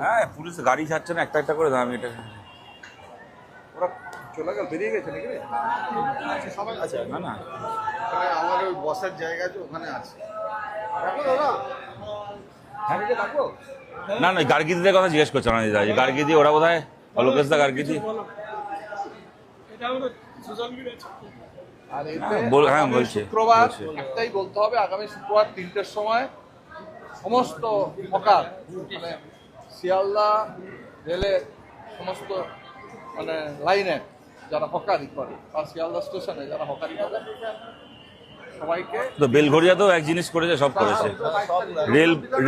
হ্যাঁ, পুলিশ গাড়ি ছাড়ছে না, একটা একটা করে দাম। এটা ওরা চলে গেল, বেরিয়ে গেছে নাকি? সবাই আছে না না, আমার ওই বসার জায়গা আছে, ওখানে আছে। রাখো দাদা, হ্যাঁ রাখো। না না, গার্গিদিদের কথা জিজ্ঞেস করছে না দিদা। গার্গিদি ওরা বোধ হয় অলোকেশ দা গার্গিদি। আর হ্যাঁ বলছে, শুক্রবার একটাই বলতে হবে, আগামী শুক্রবার 3টের সময় সমস্ত হকার মানে শিয়ালদা রেলের সমস্ত মানে লাইনে যারা হকারি করে বা শিয়ালদা স্টেশনে যারা হকারি করে সবাইকে তো বেলঘরিয়াতেও এক জিনিস করেছে, সব করেছে।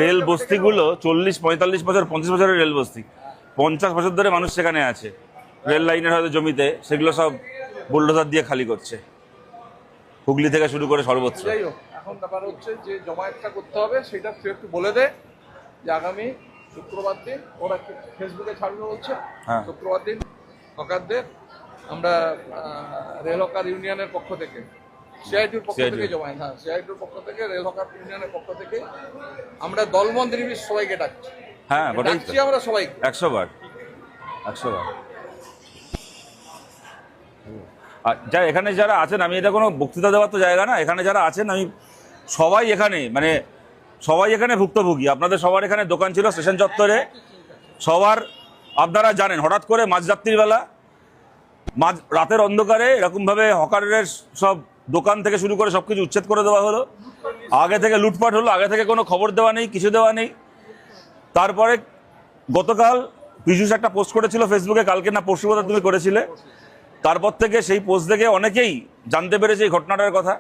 রেল বস্তিগুলো 40-45 বছর 50 বছরের রেল বস্তি, 50 বছর ধরে মানুষ সেখানে আছে রেল লাইনের হয়তো জমিতে, সেগুলো সব বুলডোজার দিয়ে খালি করছে, হুগলি থেকে শুরু করে সর্বত্র। যাই হোক, এখন ব্যাপার হচ্ছে যে জমায়েতটা করতে হবে, সেটা তুই একটু বলে দে যে আগামী শুক্রবার দিন ওরা ফেসবুকে ছাড়বে বলছে। হ্যাঁ, শুক্রবার দিন হকারদের আমরা রেল হকার ইউনিয়নের পক্ষ থেকে, সিআইটির পক্ষ থেকে জমায়েত, হ্যাঁ সিআইটির পক্ষ থেকে, রেল হকার ইউনিয়নের পক্ষ থেকে আমরা দলবন্ধ নির্বিশ সবাইকে ডাকছি। হ্যাঁ ডাকছি আমরা সবাইকে 100 বার। আর এখানে যারা আছেন, আমি এটা কোনো বক্তৃতা দেওয়ার তো জায়গা না, এখানে যারা আছেন আমি সবাই এখানে ভুক্তভোগী। আপনাদের সবার এখানে দোকান ছিল স্টেশন চত্বরে, সবার আপনারা জানেন হঠাৎ করে মাঝরাত্রির বেলা রাতের অন্ধকারে এরকমভাবে হকারের সব দোকান থেকে শুরু করে সব কিছু উচ্ছেদ করে দেওয়া হলো, আগে থেকে লুটপাট হলো, আগে থেকে কোনো খবর দেওয়া নেই, কিছু দেওয়া নেই। তারপরে গতকাল পীযূষ একটা পোস্ট করেছিল ফেসবুকে, কালকে না পরশু বোধহয় তুমি করেছিলে, তারপর থেকে সেই পোস্ট দেখে অনেকেই জানতে পেরেছে এই ঘটনাটার কথা।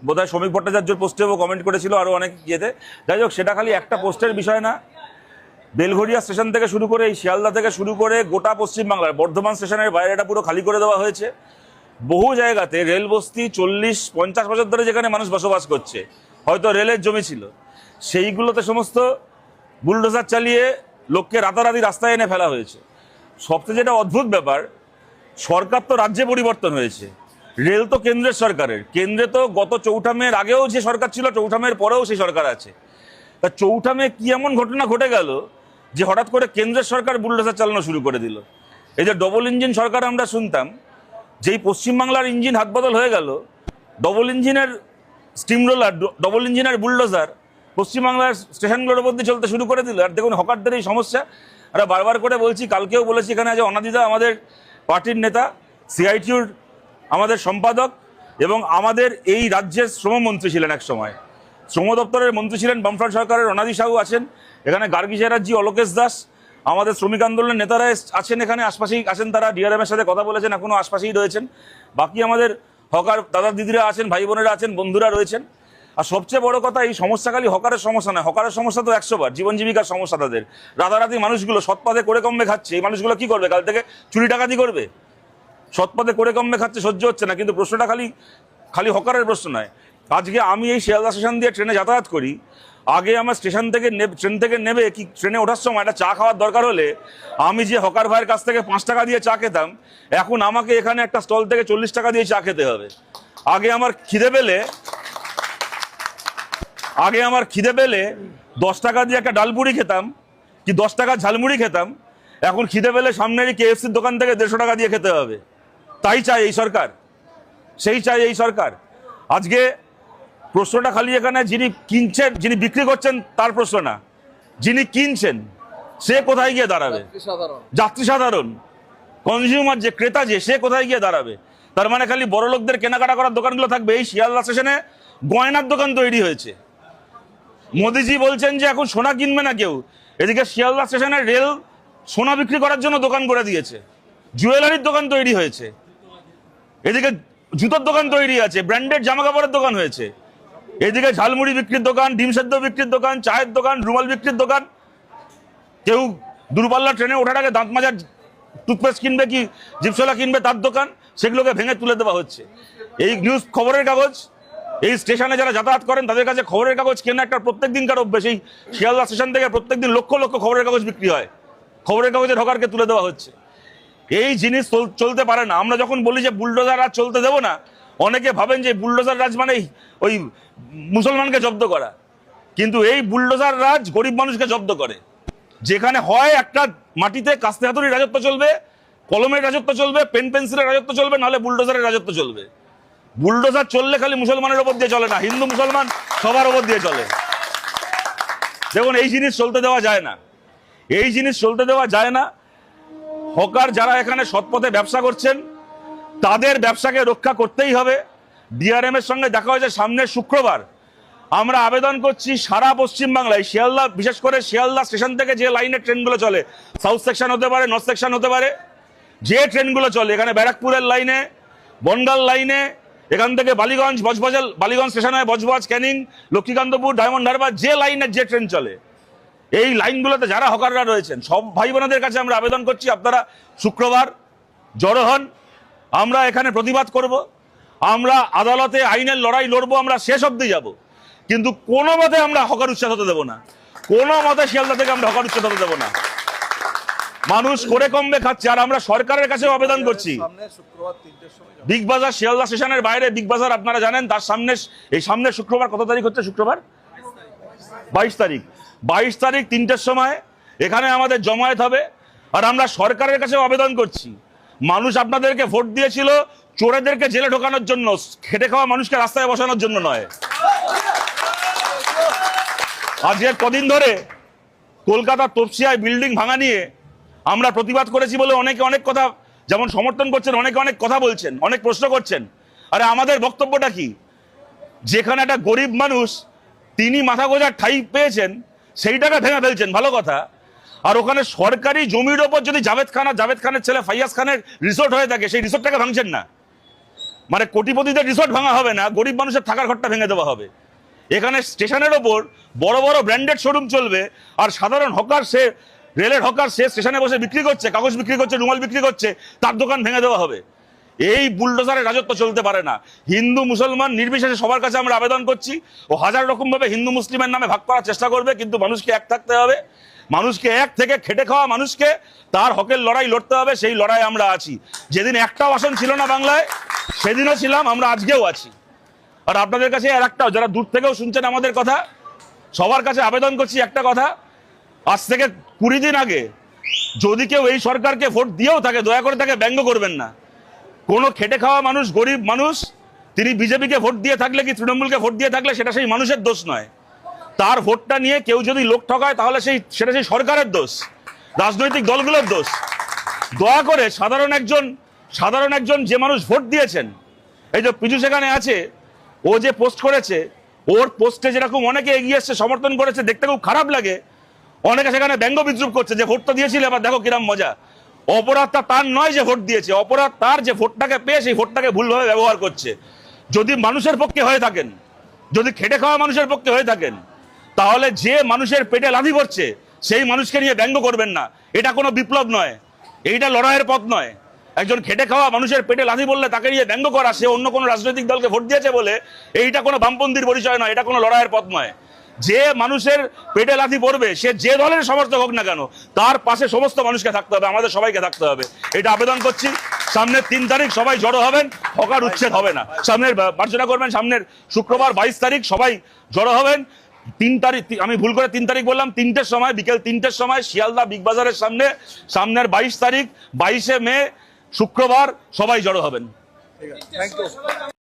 বোধহয় শ্রমিক ভট্টাচার্যর পোস্টেও কমেন্ট করেছিল, আরও অনেক ইয়েতে। যাই হোক, সেটা খালি একটা পোস্টের বিষয় না। বেলঘরিয়া স্টেশন থেকে শুরু করে এই শিয়ালদা থেকে শুরু করে গোটা পশ্চিমবাংলার বর্ধমান স্টেশনের বাইরেটা পুরো খালি করে দেওয়া হয়েছে। বহু জায়গাতে রেল বস্তি 40-50 বছর ধরে যেখানে মানুষ বসবাস করছে, হয়তো রেলের জমি ছিল, সেইগুলোতে সমস্ত বুলডোজার চালিয়ে লোককে রাতারাতি রাস্তায় এনে ফেলা হয়েছে। সবচেয়ে যেটা অদ্ভুত ব্যাপার, সরকার তো রাজ্যে পরিবর্তন হয়েছে, রেল তো কেন্দ্রের সরকারের। কেন্দ্রে তো গত 4ঠা মের আগেও যে সরকার ছিল, 4ঠা মের পরেও সেই সরকার আছে। তা 4ঠা মে কি এমন ঘটনা ঘটে গেল যে হঠাৎ করে কেন্দ্রের সরকার বুলডোজার চালানো শুরু করে দিল? এই যে ডবল ইঞ্জিন সরকার আমরা শুনতাম, যেই পশ্চিমবাংলার ইঞ্জিন হাত বদল হয়ে গেল, ডবল ইঞ্জিনের স্টিম রোলার, ডবল ইঞ্জিনের বুলডোজার পশ্চিমবাংলার স্টেশনগুলোর মধ্যে চলতে শুরু করে দিল। আর দেখুন হকারদের এই সমস্যা, আমরা বারবার করে বলছি, কালকেও বলেছি এখানে, আজ অনাদিদা আমাদের পার্টির নেতা, সিআইটিউর আমাদের সম্পাদক এবং আমাদের এই রাজ্যের শ্রমমন্ত্রী ছিলেন, এক সময় শ্রম দপ্তরের মন্ত্রী ছিলেন বামফ্রন্ট সরকারের অনাদি সাহু আছেন এখানে, গার্গী চ্যাটার্জি, অলোকেশ দাস, আমাদের শ্রমিক আন্দোলনের নেতারা আছেন এখানে, আশপাশেই আছেন, তারা ডিআরএমের সাথে কথা বলেছেন, এখনও আশপাশেই রয়েছেন। বাকি আমাদের হকার দাদা দিদিরা আছেন, ভাই বোনেরা আছেন, বন্ধুরা রয়েছেন। আর সবচেয়ে বড় কথা, এই সমস্যা খালি হকারের সমস্যা নয়, হকারের সমস্যা তো 100 বার জীবন জীবিকার সমস্যা তাদের। রাতারাতি মানুষগুলো সৎপথে করে কমবে খাচ্ছে, এই মানুষগুলো কি করবে? কাল থেকে চুরি ডাকাতি করবে? সৎপথে করে কমবে খাচ্ছে, সহ্য হচ্ছে না। কিন্তু প্রশ্নটা খালি হকারের প্রশ্ন নয়। আজকে আমি এই শিয়ালদা স্টেশন দিয়ে ট্রেনে যাতায়াত করি, আগে আমার ট্রেন থেকে নেবে কি ট্রেনে ওঠার সময় একটা চা খাওয়ার দরকার হলে আমি যে হকার ভাইয়ের কাছ থেকে 5 টাকা দিয়ে চা খেতাম, এখন আমাকে এখানে একটা স্টল থেকে 40 টাকা দিয়ে চা খেতে হবে। আগে আমার খিদে পেলে 10 টাকা দিয়ে একটা ডালপুরি খেতাম কি 10 টাকা ঝালমুড়ি খেতাম, এখন খিদে পেলে সামনেরই KFCর দোকান থেকে 150 টাকা দিয়ে খেতে হবে। তাই চাই এই সরকার, সেই চাই এই সরকার। আজকে প্রশ্নটা খালি এখানে যিনি কিনছেন, যিনি বিক্রি করছেন তার প্রশ্ন না, যিনি কিনছেন সে কোথায় গিয়ে দাঁড়াবে? যাত্রী সাধারণ কনজিউমার, যে ক্রেতা, সে কোথায় গিয়ে দাঁড়াবে? তার মানে খালি বড় লোকদের কেনাকাটা করার দোকানগুলো থাকবে। এই শিয়ালদা স্টেশনে গয়নার দোকান তৈরি হয়েছে। মোদিজি বলছেন যে এখন সোনা কিনবে না কেউ, এদিকে শিয়ালদা স্টেশনে রেল সোনা বিক্রি করার জন্য দোকান করে দিয়েছে, জুয়েলারির দোকান তৈরি হয়েছে, এদিকে জুতোর দোকান তৈরি আছে, ব্র্যান্ডেড জামা কাপড়ের দোকান হয়েছে, এদিকে ঝালমুড়ি বিক্রির দোকান, ডিম সেদ্ধ বিক্রির দোকান, চায়ের দোকান, রুমাল বিক্রির দোকান। কেউ দূরপাল্লা ট্রেনে ওঠার আগে দাঁত মাজার টুথপেস্ট কিনবে কি জিপসলা কিনবে, তার দোকান, সেগুলোকে ভেঙে তুলে দেওয়া হচ্ছে। এই নিউজ খবরের কাগজ, এই স্টেশনে যারা যাতায়াত করেন তাদের কাছে খবরের কাগজ কেনা একটা প্রত্যেক দিনকার অভ্যেস। এই শিয়ালদা স্টেশন থেকে প্রত্যেকদিন লক্ষ লক্ষ খবরের কাগজ বিক্রি হয়, খবরের কাগজের হকারকে তুলে দেওয়া হচ্ছে। এই জিনিস চলতে পারে না। আমরা যখন বলি যে বুলডোজার রাজ চলতে দেবো না, অনেকে ভাবেন যে বুলডোজার রাজ মানে ওই মুসলমানকে জব্দ করা, কিন্তু এই বুলডোজার রাজ গরিব মানুষকে জব্দ করে। যেখানে হয় একটা মাটিতে কাস্তে হাতুড়ির রাজত্ব চলবে, কলমের রাজত্ব চলবে, পেন পেন্সিলের রাজত্ব চলবে, নাহলে বুলডোজারের রাজত্ব চলবে। বুলডোজার চললে খালি মুসলমানের ওপর দিয়ে চলে না, হিন্দু মুসলমান সবার ওপর দিয়ে চলে। দেখুন, এই জিনিস চলতে দেওয়া যায় না, এই জিনিস চলতে দেওয়া যায় না। হকার যারা এখানে সৎপথে ব্যবসা করছেন তাদের ব্যবসাকে রক্ষা করতেই হবে। ডিআরএম এর সঙ্গে দেখা হয়েছে সামনের শুক্রবার। আমরা আবেদন করছি সারা পশ্চিম বাংলায়, শিয়ালদা, বিশেষ করে শিয়ালদা স্টেশন থেকে যে লাইনের ট্রেনগুলো চলে, সাউথ সেকশন হতে পারে, নর্থ সেকশন হতে পারে, যে ট্রেনগুলো চলে এখানে ব্যারাকপুরের লাইনে, বনগাল লাইনে, এখান থেকে বালিগঞ্জ, বজবজাল, বালিগঞ্জ স্টেশন হয় বজবজ, ক্যানিং, লক্ষ্মীকান্তপুর, ডায়মন্ড হারবার, যে লাইনের যে ট্রেন চলে, এই লাইনগুলোতে যারা হকাররা রয়েছেন সব ভাই বোনদের কাছে আমরা আবেদন করছি, আপনারা শুক্রবার জড়ো হন। আমরা এখানে প্রতিবাদ করব, আমরা আদালতে আইনের লড়াই লড়বো, আমরা শেষ অবধি যাব, কিন্তু কোনো মতে আমরা হকার উচ্ছেদ হতে দেবো না, কোনো মতে শিয়ালদা থেকে আমরা হকার উচ্ছেদ হতে দেবো না। মানুষ করে কমবে খাচ্ছে, আর আমরা সরকারের কাছেও আবেদন করছি। সামনে শুক্রবার 3টের সময় বিগ বাজার, শিয়ালদা স্টেশনের বাইরে বিগ বাজার আপনারা জানেন, তার সামনে এই সামনের শুক্রবার, কত তারিখ হচ্ছে শুক্রবার? 22 তারিখ। 22 তারিখ 3টের সময় এখানে আমাদের জমায়েত হবে। আর আমরা সরকারের কাছেও আবেদন করছি, মানুষ আপনাদেরকে ভোট দিয়েছিল চোরেদেরকে জেলে ঢোকানোর জন্য, খেটে খাওয়া মানুষকে রাস্তায় বসানোর জন্য নয়। আজকে কদিন ধরে কলকাতার তপসিয়ায় বিল্ডিং ভাঙা নিয়ে আমরা প্রতিবাদ করেছি বলে অনেকে অনেক কথা যেমন সমর্থন করছেন, অনেকে অনেক কথা বলছেন, অনেক প্রশ্ন করছেন। আরে আমাদের বক্তব্যটা কি? যেখানে একটা গরিব মানুষ তিনি মাথা গোজার ঠাঁই পেয়েছেন, সেইটাকে ভেঙে ফেলছেন, ভালো কথা। আর ওখানে সরকারি জমির ওপর যদি জাভেদ খানের ছেলে ফাইয়াজ খানের রিসোর্ট হয়ে থাকে, সেই রিসোর্টটাকে ভাঙছেন না। মানে কোটিপতিদের রিসোর্ট ভাঙা হবে না, গরিব মানুষের থাকার ঘরটা ভেঙে দেওয়া হবে। এখানে স্টেশনের ওপর বড় বড় ব্র্যান্ডেড শোরুম চলবে, আর সাধারণ হকার, সে রেলের হকার, সে স্টেশনে বসে বিক্রি করছে, কাগজ বিক্রি করছে, রুমাল বিক্রি করছে, তার দোকান ভেঙে দেওয়া হবে। এই বুলডোজারের রাজত্ব চলতে পারে না। হিন্দু মুসলমান নির্বিশেষে সবার কাছে আমরা আবেদন করছি, ও হাজার রকম ভাবে হিন্দু মুসলিমের নামে ভাগ করার চেষ্টা করবে, কিন্তু মানুষকে এক থাকতে হবে, মানুষকে এক থেকে খেটে খাওয়া মানুষকে তার হকের লড়াই লড়তে হবে। সেই লড়াই আমরা আছি। যেদিন একটাও আসন ছিল না বাংলায়, সেদিনও ছিলাম, আমরা আজকেও আছি। আর আপনাদের কাছে আর একটাও, যারা দূর থেকেও শুনছেন আমাদের কথা, সবার কাছে আবেদন করছি একটা কথা, আজ থেকে 20 দিন আগে যদি কেউ এই সরকারকে ভোট দিয়েও থাকে, দয়া করে তাকে ব্যঙ্গ করবেন না। কোনো খেটে খাওয়া মানুষ, গরিব মানুষ, তিনি বিজেপিকে ভোট দিয়ে থাকলে কি তৃণমূলকে ভোট দিয়ে থাকলে সেটা সেই মানুষের দোষ নয়। তার ভোটটা নিয়ে কেউ যদি লোক ঠকায় তাহলে সেটা সেই সরকারের দোষ, রাজনৈতিক দলগুলোর দোষ। দয়া করে সাধারণ একজন যে মানুষ ভোট দিয়েছেন, এই যে পিজু সেখানে আছে, ও যে পোস্ট করেছে, ওর পোস্টে যেরকম অনেকে এগিয়ে এসছে, সমর্থন করেছে, দেখতে খুব খারাপ লাগে। অনেকে সেখানে ব্যঙ্গ বিদ্রুপ করছে যে ভোট তো দিয়েছিল, এবার দেখো কিরম মজা। অপরাধটা তার নয় যে ভোট দিয়েছে, অপরাধ তার যে ভোটটাকে পেয়ে সেই ভোটটাকে ভুলভাবে ব্যবহার করছে। যদি মানুষের পক্ষে হয়ে থাকেন, যদি খেটে খাওয়া মানুষের পক্ষে হয়ে থাকেন, তাহলে যে মানুষের পেটে লাথি পড়ছে সেই মানুষকে নিয়ে ব্যঙ্গ করবেন না। এটা কোনো বিপ্লব নয়, এইটা লড়াইয়ের পথ নয়। একজন খেটে খাওয়া মানুষের পেটে লাথি বললে তাকে নিয়ে ব্যঙ্গ করা, সে অন্য কোনো রাজনৈতিক দলকে ভোট দিয়েছে বলে, এইটা কোনো বামপন্থীর পরিচয় নয়, এটা কোনো লড়াইয়ের পথ নয়। যে মানুষের পেটে লাথি পড়বে, সে যে দলের সমর্থক হোক না কেন, তার পাশে সমস্ত মানুষকে থাকতে হবে, আমাদের সবাইকে থাকতে হবে। এটা আবেদন করছি। সামনের 3 তারিখ সবাই জড়ো হবেন, হকার উচ্ছেদ হবে না। সামনের মার্চনা করবেন, সামনের শুক্রবার 22 তারিখ সবাই জড়ো হবেন। 3 তারিখ, আমি ভুল করে 3 তারিখ বললাম, 3টের সময়, বিকেল 3টের সময় শিয়ালদা বিগ বাজারের সামনে, সামনের 22 তারিখ 22শে মে শুক্রবার সবাই জড়ো হবেন। ঠিক আছে, থ্যাংক ইউ।